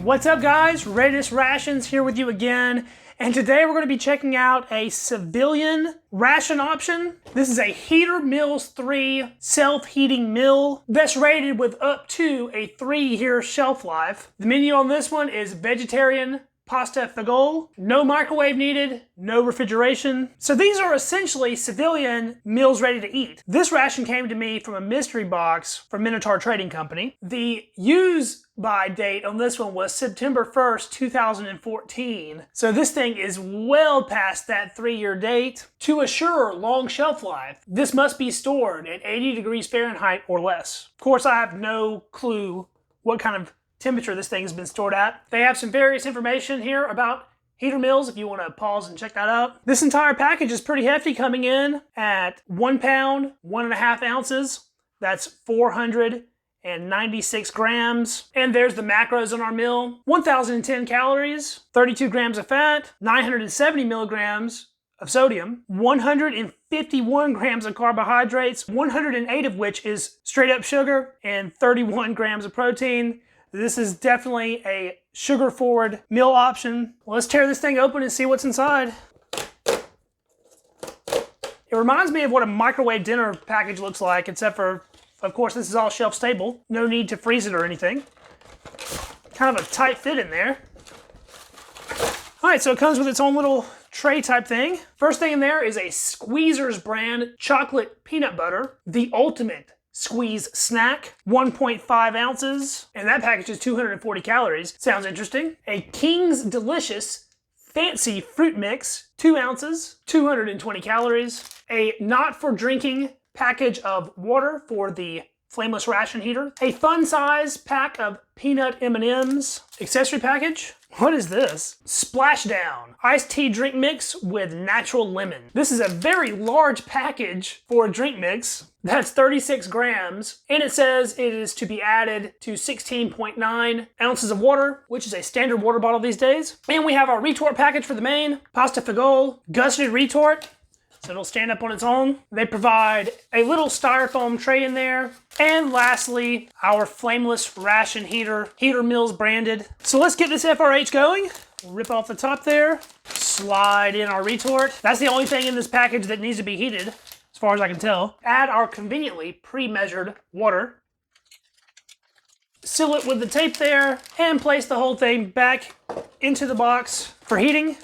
What's up guys, Readiness Rations here with you again, and today we're going to be checking out a civilian ration option. This is a Heater Mills 3 self-heating mill that's rated with up to a 3-year shelf life. The menu on this one is vegetarian, pasta fagol, no microwave needed, no refrigeration. So these are essentially civilian meals ready to eat. This ration came to me from a mystery box from Minotaur Trading Company. The use by date on this one was September 1st, 2014. So this thing is well past that 3-year date. To assure long shelf life, this must be stored at 80 degrees Fahrenheit or less. Of course, I have no clue what kind of temperature this thing has been stored at. They have some various information here about heater mills if you want to pause and check that out. This entire package is pretty hefty, coming in at 1 pound, 1.5 ounces. That's 496 grams. And there's the macros on our mill. 1,010 calories, 32 grams of fat, 970 milligrams of sodium, 151 grams of carbohydrates, 108 of which is straight up sugar, and 31 grams of protein. This is definitely a sugar-forward meal option. Well, let's tear this thing open and see what's inside. It reminds me of what a microwave dinner package looks like, except for, of course, this is all shelf-stable. No need to freeze it or anything. Kind of a tight fit in there. All right, so it comes with its own little tray type thing. First thing in there is a Squeezers brand chocolate peanut butter, the ultimate squeeze snack, 1.5 ounces, and that package is 240 calories. Sounds interesting. A King's Delicious fancy fruit mix, 2 ounces, 220 calories. A not for drinking package of water for the flameless ration heater. A fun size pack of peanut M&Ms. Accessory package. What is this? Splashdown iced tea drink mix with natural lemon. This is a very large package for a drink mix. That's 36 grams, and it says it is to be added to 16.9 ounces of water, which is a standard water bottle these days. And we have our retort package for the main, pasta fagol, gusseted retort, so it'll stand up on its own. They provide a little styrofoam tray in there. And lastly, our flameless ration heater, Heater Mills branded. So let's get this FRH going. Rip off the top there, slide in our retort. That's the only thing in this package that needs to be heated, as far as I can tell. Add our conveniently pre-measured water. Seal it with the tape there, and place the whole thing back into the box for heating.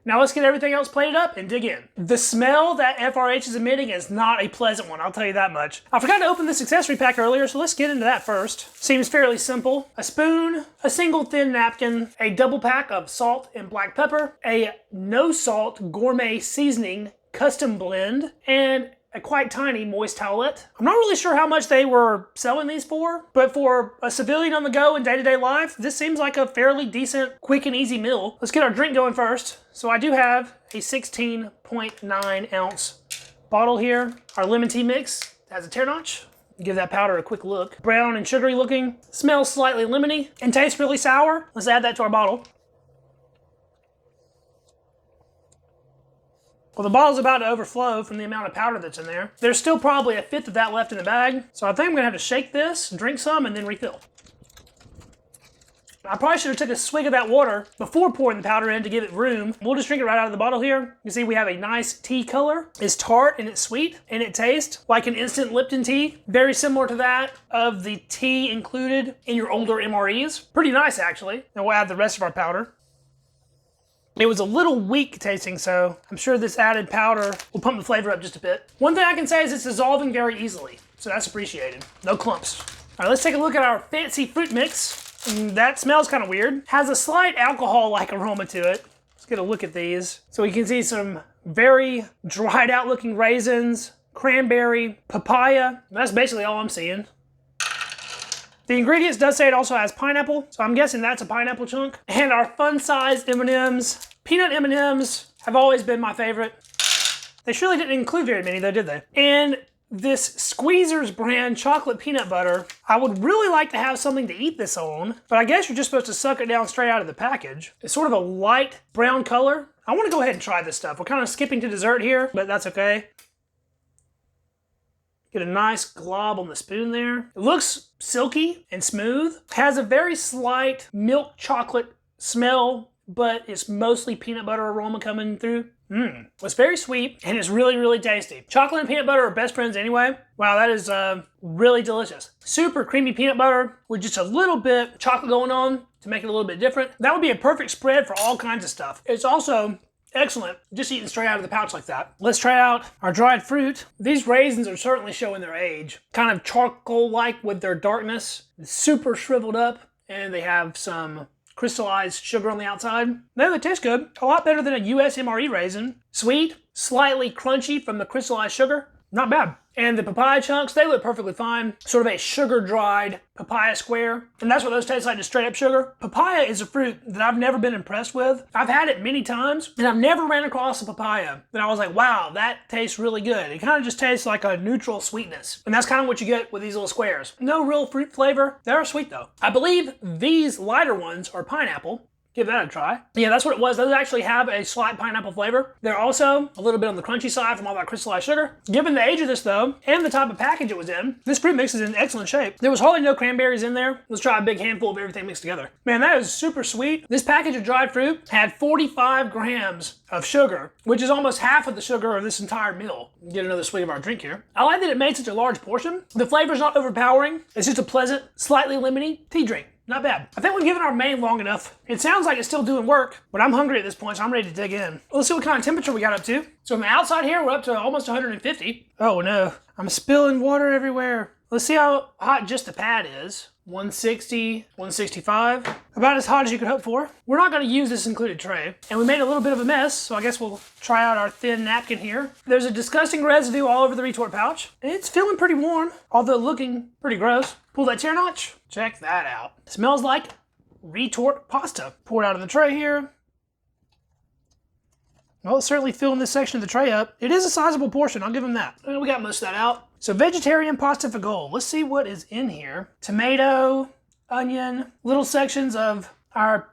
Now let's get everything else plated up and dig in. The smell that FRH is emitting is not a pleasant one, I'll tell you that much. I forgot to open this accessory pack earlier, so let's get into that first. Seems fairly simple. A spoon, a single thin napkin, a double pack of salt and black pepper, a no salt gourmet seasoning custom blend, and a quite tiny moist towelette. I'm not really sure how much they were selling these for, but for a civilian on the go in day-to-day life, this seems like a fairly decent, quick and easy meal. Let's get our drink going first. So I do have a 16.9 ounce bottle here. Our lemon tea mix has a tear notch. Give that powder a quick look. Brown and sugary looking, smells slightly lemony, and tastes really sour. Let's add that to our bottle. Well, the bottle's about to overflow from the amount of powder that's in there. There's still probably a fifth of that left in the bag, so I think I'm gonna have to shake this, drink some, and then refill. I probably should have took a swig of that water before pouring the powder in to give it room. We'll just drink it right out of the bottle here. You can see we have a nice tea color. It's tart and it's sweet, and it tastes like an instant Lipton tea. Very similar to that of the tea included in your older MREs. Pretty nice, actually. Now we'll add the rest of our powder. It was a little weak tasting, so I'm sure this added powder will pump the flavor up just a bit. One thing I can say is it's dissolving very easily, so that's appreciated. No clumps. All right, let's take a look at our fancy fruit mix. That smells kind of weird. Has a slight alcohol-like aroma to it. Let's get a look at these. So we can see some very dried out looking raisins, cranberry, papaya. That's basically all I'm seeing. The ingredients does say it also has pineapple, so I'm guessing that's a pineapple chunk. And our fun-sized M&Ms. Peanut M&Ms have always been my favorite. They surely didn't include very many though, did they? And this Squeezers brand chocolate peanut butter, I would really like to have something to eat this on, but I guess you're just supposed to suck it down straight out of the package. It's sort of a light brown color. I want to go ahead and try this stuff. We're kind of skipping to dessert here, but that's okay. Get a nice glob on the spoon there. It looks silky and smooth. Has a very slight milk chocolate smell, but it's mostly peanut butter aroma coming through. It's very sweet and it's really, really tasty. Chocolate and peanut butter are best friends anyway. Wow, that is really delicious. Super creamy peanut butter with just a little bit of chocolate going on to make it a little bit different. That would be a perfect spread for all kinds of stuff. It's also excellent just eating straight out of the pouch like that. Let's try out our dried fruit. These raisins are certainly showing their age. Kind of charcoal-like with their darkness. Super shriveled up, and they have some crystallized sugar on the outside. No, they taste good. A lot better than a US MRE raisin. Sweet, slightly crunchy from the crystallized sugar. Not bad. And the papaya chunks, they look perfectly fine. Sort of a sugar-dried papaya square. And that's what those taste like, just straight up sugar. Papaya is a fruit that I've never been impressed with. I've had it many times, and I've never ran across a papaya that I was like, wow, that tastes really good. It kind of just tastes like a neutral sweetness. And that's kind of what you get with these little squares. No real fruit flavor. They are sweet though. I believe these lighter ones are pineapple. Give that a try. Yeah, that's what it was. Those actually have a slight pineapple flavor. They're also a little bit on the crunchy side from all that crystallized sugar. Given the age of this though, and the type of package it was in, this fruit mix is in excellent shape. There was hardly no cranberries in there. Let's try a big handful of everything mixed together. Man, that is super sweet. This package of dried fruit had 45 grams of sugar, which is almost half of the sugar of this entire meal. Get another swig of our drink here. I like that it made such a large portion. The flavor's not overpowering. It's just a pleasant, slightly lemony tea drink. Not bad. I think we've given our main long enough. It sounds like it's still doing work, but I'm hungry at this point, so I'm ready to dig in. Let's see what kind of temperature we got up to. So on the outside here, we're up to almost 150. Oh no, I'm spilling water everywhere. Let's see how hot just the pad is. 160, 165. About as hot as you could hope for. We're not gonna use this included tray. And we made a little bit of a mess, so I guess we'll try out our thin napkin here. There's a disgusting residue all over the retort pouch. It's feeling pretty warm, although looking pretty gross. Pull that chair notch. Check that out. It smells like retort pasta. Pour it out of the tray here. Well, it's certainly filling this section of the tray up. It is a sizable portion, I'll give them that. And we got most of that out. So vegetarian pasta fagioli. Let's see what is in here. Tomato, onion, little sections of our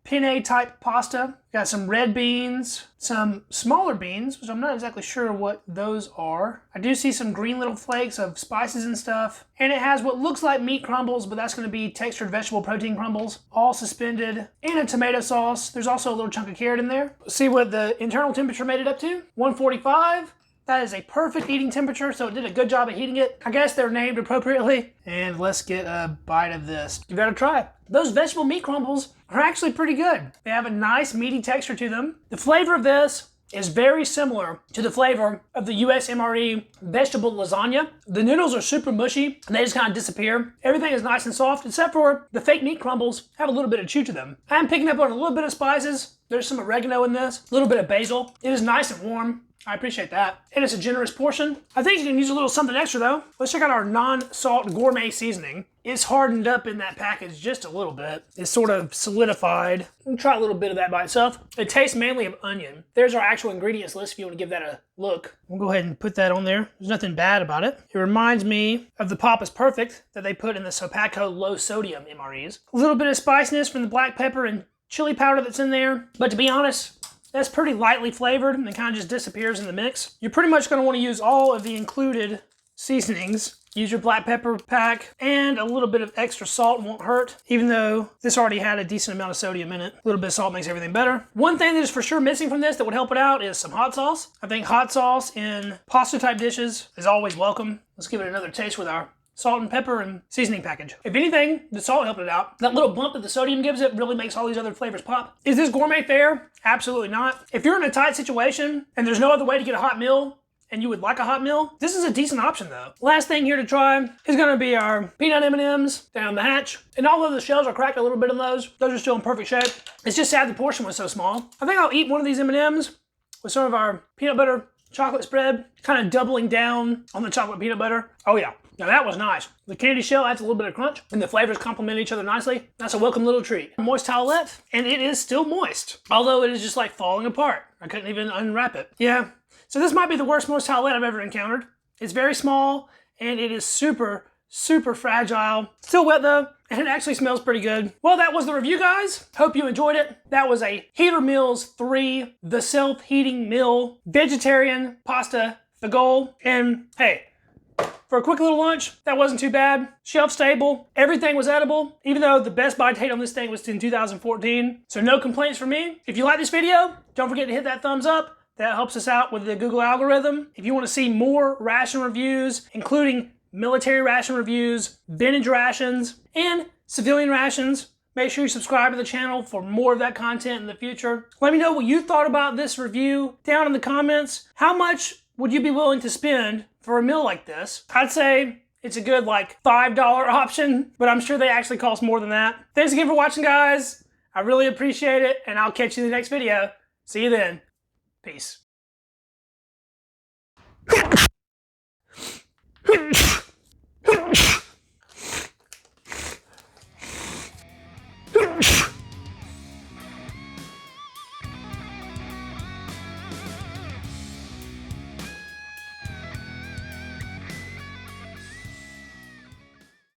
penne type pasta. Got some red beans, some smaller beans, which I'm not exactly sure what those are. I do see some green little flakes of spices and stuff. And it has what looks like meat crumbles, but that's gonna be textured vegetable protein crumbles, all suspended, and a tomato sauce. There's also a little chunk of carrot in there. Let's see what the internal temperature made it up to. 145. That is a perfect eating temperature, so it did a good job of heating it. I guess they're named appropriately. And let's get a bite of this. Give that a try. Those vegetable meat crumbles are actually pretty good. They have a nice meaty texture to them. The flavor of this is very similar to the flavor of the US MRE vegetable lasagna. The noodles are super mushy and they just kind of disappear. Everything is nice and soft except for the fake meat crumbles have a little bit of chew to them. I'm picking up on a little bit of spices. There's some oregano in this, a little bit of basil. It is nice and warm. I appreciate that. And it's a generous portion. I think you can use a little something extra though. Let's check out our non-salt gourmet seasoning. It's hardened up in that package just a little bit. It's sort of solidified. We'll try a little bit of that by itself. It tastes mainly of onion. There's our actual ingredients list if you want to give that a look. We'll go ahead and put that on there. There's nothing bad about it. It reminds me of the Papa's Perfect that they put in the Sopaco low sodium MREs. A little bit of spiciness from the black pepper and chili powder that's in there. But to be honest, that's pretty lightly flavored and it kind of just disappears in the mix. You're pretty much going to want to use all of the included seasonings. Use your black pepper pack and a little bit of extra salt won't hurt, even though this already had a decent amount of sodium in it. A little bit of salt makes everything better. One thing that is for sure missing from this that would help it out is some hot sauce. I think hot sauce in pasta type dishes is always welcome. Let's give it another taste with our salt and pepper and seasoning package. If anything, the salt helped it out. That little bump that the sodium gives it really makes all these other flavors pop. Is this gourmet fare? Absolutely not. If you're in a tight situation and there's no other way to get a hot meal and you would like a hot meal, this is a decent option though. Last thing here to try is gonna be our peanut M&Ms down the hatch. And although the shells are cracked a little bit on those are still in perfect shape. It's just sad the portion was so small. I think I'll eat one of these M&Ms with some of our peanut butter chocolate spread, kind of doubling down on the chocolate peanut butter. Oh yeah. Now that was nice. The candy shell adds a little bit of crunch and the flavors complement each other nicely. That's a welcome little treat. Moist towelette, and it is still moist. Although it is just like falling apart. I couldn't even unwrap it. Yeah, so this might be the worst moist towelette I've ever encountered. It's very small and it is super, super fragile. Still wet though, and it actually smells pretty good. Well, that was the review, guys. Hope you enjoyed it. That was a Heater Meals 3, the self-heating meal, vegetarian pasta fagioli. And hey, For a quick little lunch, that wasn't too bad. Shelf stable, everything was edible, even though the best buy date on this thing was in 2014. So no complaints from me. If you like this video, don't forget to hit that thumbs up. That helps us out with the Google algorithm. If you want to see more ration reviews, including military ration reviews, vintage rations, and civilian rations, make sure you subscribe to the channel for more of that content in the future. Let me know what you thought about this review down in the comments. How much would you be willing to spend for a meal like this? I'd say it's a good like $5 option, but I'm sure they actually cost more than that. Thanks again for watching, guys. I really appreciate it, and I'll catch you in the next video. See you then. Peace.